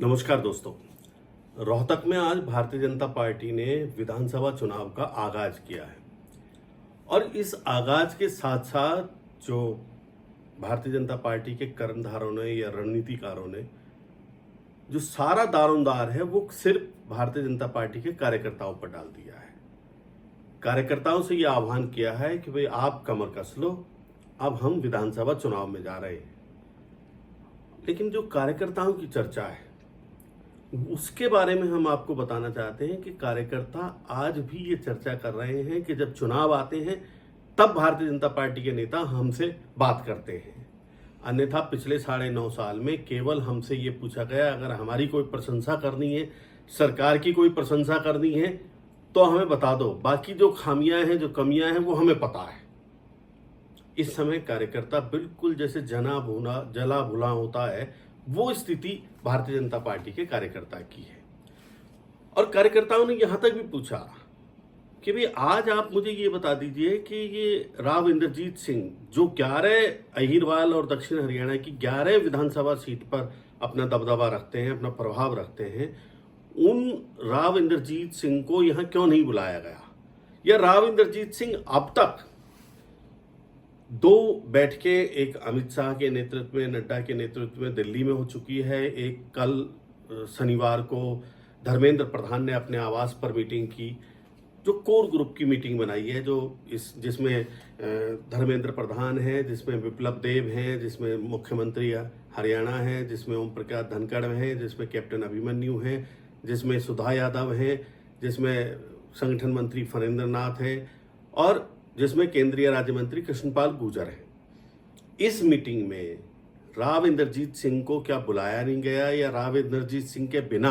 नमस्कार दोस्तों। रोहतक में आज भारतीय जनता पार्टी ने विधानसभा चुनाव का आगाज किया है और इस आगाज के साथ साथ जो भारतीय जनता पार्टी के कर्णधारों ने या रणनीतिकारों ने जो सारा दारोमदार है वो सिर्फ भारतीय जनता पार्टी के कार्यकर्ताओं पर डाल दिया है। कार्यकर्ताओं से यह आह्वान किया है कि भाई आप कमर कस लो, अब हम विधानसभा चुनाव में जा रहे हैं। लेकिन जो कार्यकर्ताओं की चर्चा है उसके बारे में हम आपको बताना चाहते हैं कि कार्यकर्ता आज भी ये चर्चा कर रहे हैं कि जब चुनाव आते हैं तब भारतीय जनता पार्टी के नेता हमसे बात करते हैं। अन्यथा पिछले 9.5 साल में केवल हमसे ये पूछा गया, अगर हमारी कोई प्रशंसा करनी है, सरकार की कोई प्रशंसा करनी है तो हमें बता दो, बाकी जो खामियां हैं, जो कमियां हैं वो हमें पता है। इस समय कार्यकर्ता बिल्कुल जैसे जला भुना होता है, वो स्थिति भारतीय जनता पार्टी के कार्यकर्ता की है। और कार्यकर्ताओं ने यहां तक भी पूछा कि भाई आज आप मुझे ये बता दीजिए कि ये राव इंद्रजीत सिंह जो 11 अहिरवाल और दक्षिण हरियाणा की 11 विधानसभा सीट पर अपना दबदबा रखते हैं, अपना प्रभाव रखते हैं, उन राव इंद्रजीत सिंह को यहां क्यों नहीं बुलाया गया? या राव इंद्रजीत सिंह अब तक 2 बैठकें, एक अमित शाह के नेतृत्व में, नड्डा के नेतृत्व में दिल्ली में हो चुकी है। एक कल शनिवार को धर्मेंद्र प्रधान ने अपने आवास पर मीटिंग की, जो कोर ग्रुप की मीटिंग बनाई है, जिसमें धर्मेंद्र प्रधान है, जिसमें विप्लव देव हैं, जिसमें मुख्यमंत्री हरियाणा है, जिसमें ओम प्रकाश धनखड़ हैं, जिसमें कैप्टन अभिमन्यु हैं, जिसमें सुधा यादव हैं, जिसमें संगठन मंत्री फणेंद्र नाथ हैं और जिसमें केंद्रीय राज्य मंत्री कृष्णपाल गुर्जर हैं। इस मीटिंग में राव इंद्रजीत सिंह को क्या बुलाया नहीं गया, या राव इंद्रजीत सिंह के बिना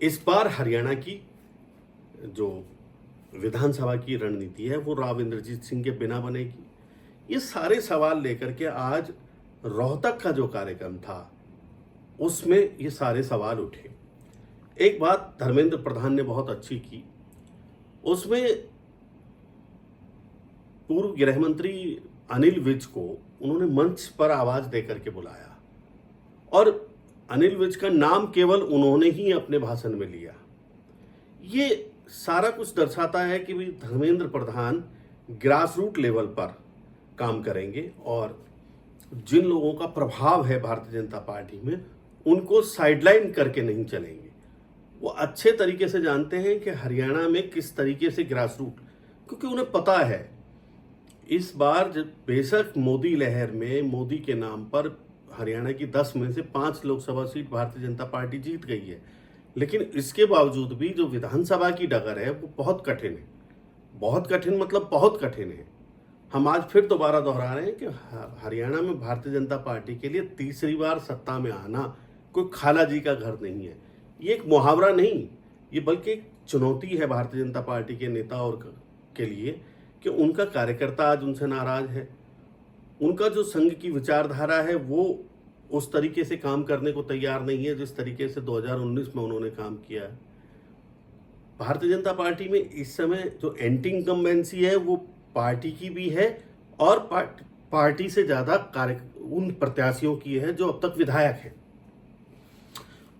इस बार हरियाणा की जो विधानसभा की रणनीति है वो राव इंद्रजीत सिंह के बिना बनेगी? ये सारे सवाल लेकर के आज रोहतक का जो कार्यक्रम था उसमें ये सारे सवाल उठे। एक बात धर्मेंद्र प्रधान ने बहुत अच्छी की, उसमें पूर्व गृह मंत्री अनिल विज को उन्होंने मंच पर आवाज देकर के बुलाया और अनिल विज का नाम केवल उन्होंने ही अपने भाषण में लिया। ये सारा कुछ दर्शाता है कि भाई Dharmendra Pradhan grass root level पर काम करेंगे और जिन लोगों का प्रभाव है भारतीय जनता पार्टी में उनको साइडलाइन करके नहीं चलेंगे। वो अच्छे तरीके से जानते हैं कि हरियाणा में किस तरीके से ग्रास रूट, क्योंकि उन्हें पता है इस बार जब बेशक मोदी लहर में मोदी के नाम पर हरियाणा की 10 में से 5 लोकसभा सीट भारतीय जनता पार्टी जीत गई है, लेकिन इसके बावजूद भी जो विधानसभा की डगर है वो बहुत कठिन है। बहुत कठिन मतलब बहुत कठिन है। हम आज फिर दोबारा दोहरा रहे हैं कि हरियाणा में भारतीय जनता पार्टी के लिए तीसरी बार सत्ता में आना कोई खाला जी का घर नहीं है। ये एक मुहावरा नहीं, ये बल्कि एक चुनौती है भारतीय जनता पार्टी के नेता और के लिए कि उनका कार्यकर्ता आज उनसे नाराज है। उनका जो संघ की विचारधारा है वो उस तरीके से काम करने को तैयार नहीं है जिस तरीके से 2019 में उन्होंने काम किया है। भारतीय जनता पार्टी में इस समय जो एंटी इनकम्बेंसी है वो पार्टी की भी है और पार्टी से ज्यादा उन प्रत्याशियों की है जो अब तक विधायक हैं।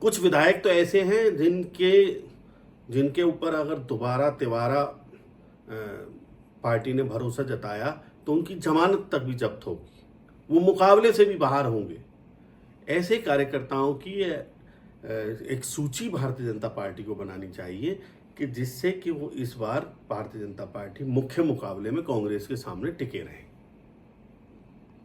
कुछ विधायक तो ऐसे हैं जिनके ऊपर अगर दोबारा तिबारा पार्टी ने भरोसा जताया तो उनकी जमानत तक भी जब्त होगी, वो मुकाबले से भी बाहर होंगे। ऐसे कार्यकर्ताओं की एक सूची भारतीय जनता पार्टी को बनानी चाहिए कि जिससे कि वो इस बार भारतीय जनता पार्टी मुख्य मुकाबले में कांग्रेस के सामने टिके रहें।